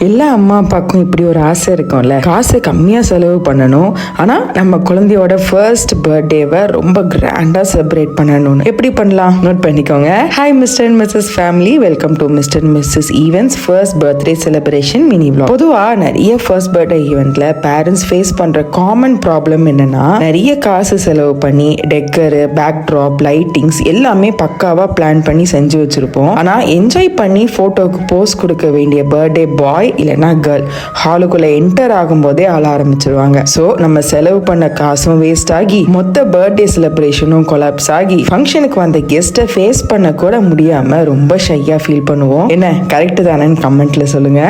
எல்லா அம்மா அப்பாவுக்கும் இப்படி ஒரு ஆசை இருக்கும்ல, காசு கம்மியாக செலவு பண்ணணும், ஆனால் நம்ம குழந்தையோட ஃபர்ஸ்ட் பர்த்டேவை ரொம்ப கிராண்டாக செலிப்ரேட் பண்ணணும்னு. எப்படி பண்ணலாம் நோட் பண்ணிக்கோங்க. Hi Mr and Mrs family, welcome to Mr and Mrs events first birthday celebration mini vlog. பொதுவாக நிறைய ஃபர்ஸ்ட் பர்த்டே ஈவெண்ட்ல பேரண்ட்ஸ் ஃபேஸ் பண்ணுற காமன் ப்ராப்ளம் என்னன்னா, நிறைய காசு செலவு பண்ணி டெக்கரு, பேக் ட்ராப், லைட்டிங்ஸ் எல்லாமே பக்காவாக பிளான் பண்ணி செஞ்சு வச்சிருப்போம். ஆனால் என்ஜாய் பண்ணி ஃபோட்டோக்கு போஸ்ட் கொடுக்க வேண்டிய பர்த்டே பாய் இல்லைன்னா கேர்ள் ஹாலுக்குள்ள என்டர் ஆகும் போதே ஆள ஆரம்பிச்சிருவாங்க. சோ நம்ம செலவு பண்ண காசும் வேஸ்ட் ஆகி மொத்த பர்த்டே செலிப்ரேஷனும் கொலாப்ஸ் ஆகி ஃபங்க்ஷனுக்கு வந்த கெஸ்ட்டை ஃபேஸ் பண்ண கூட முடியாம ரொம்ப ஷையா ஃபீல் பண்ணுவோம். என்ன கரெக்ட் தானேன்னு கமெண்ட்ல சொல்லுங்க.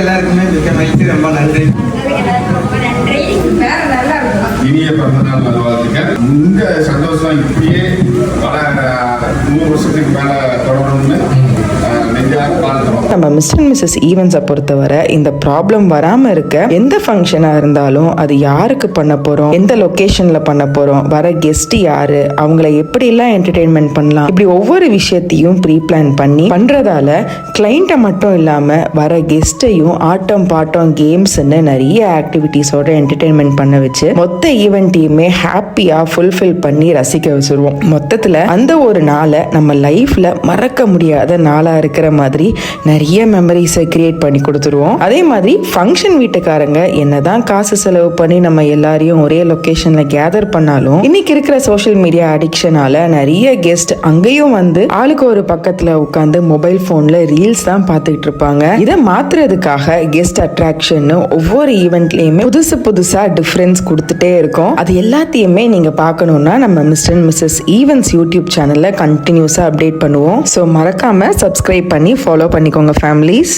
எல்லாருக்குமே மிக்க மகிழ்ச்சி, ரொம்ப நன்றி. இனிய பிறந்தநாள் நல்வாழ்த்துக்கள். இந்த சந்தோஷம் இப்படியே பல 100 வருஷத்துக்கு மேல தொடரணும்னு நம்ம மிஸ்டர் அண்ட் மிஸ்ஸஸ் ஈவெண்ட்ஸை பொறுத்தவரை இந்த ப்ராப்ளம் வராமல் இருக்க எந்த ஃபங்க்ஷனாக இருந்தாலும் அது யாருக்கு பண்ண போகிறோம், எந்த லொக்கேஷனில் பண்ண போகிறோம், வர கெஸ்ட் யாரு, அவங்கள எப்படிலாம் என்டர்டெயின்மெண்ட் பண்ணலாம், இப்படி ஒவ்வொரு விஷயத்தையும் ப்ரீ பிளான் பண்ணி பண்ணுறதால கிளைண்ட்டை மட்டும் இல்லாமல் வர கெஸ்ட்டையும் ஆட்டம் பாட்டம் கேம்ஸ்ன்னு நிறைய ஆக்டிவிட்டீஸோட என்டர்டெயின்மெண்ட் பண்ண வச்சு மொத்த ஈவெண்ட்டையுமே ஹாப்பியாக ஃபுல்ஃபில் பண்ணி ரசிக்க வச்சுருவோம். மொத்தத்தில் அந்த ஒரு நாளை நம்ம லைஃப்பில் மறக்க முடியாத நாளாக இருக்கிற மாதிரி நிறைய மெமரிஸை கிரியேட் பண்ணி கொடுத்துருவோம். அதே மாதிரி ஃபங்க்ஷன் வீட்டுக்காரங்க என்னதான் காசு செலவு பண்ணி நம்ம எல்லாரையும் ஒரே லொகேஷன்ல கேதர் பண்ணாலும் இன்னைக்கு இருக்கிற சோஷியல் மீடியா அடிக்ஷனால நிறைய கெஸ்ட் அங்கேயும் வந்து ஆளுக்கு ஒரு பக்கத்துல உட்காந்து மொபைல் போன்ல ரீல்ஸ் தான் பார்த்துட்டு இருப்பாங்க. இதை மாத்துறதுக்காக கெஸ்ட் அட்ராக்ஷன் ஒவ்வொரு ஈவெண்ட்லயுமே புதுசா டிஃபரன்ஸ் கொடுத்துட்டே இருக்கும். அது எல்லாத்தையுமே நீங்க பார்க்கணும்னா நம்ம Mr and Mrs events YouTube சேனல்ல கண்டினியூஸா அப்டேட் பண்ணுவோம். ஸோ மறக்காம சப்ஸ்கிரைப் பண்ணி ஃபாலோ பண்ணிக்கோங்க ஃபேமிலிஸ்.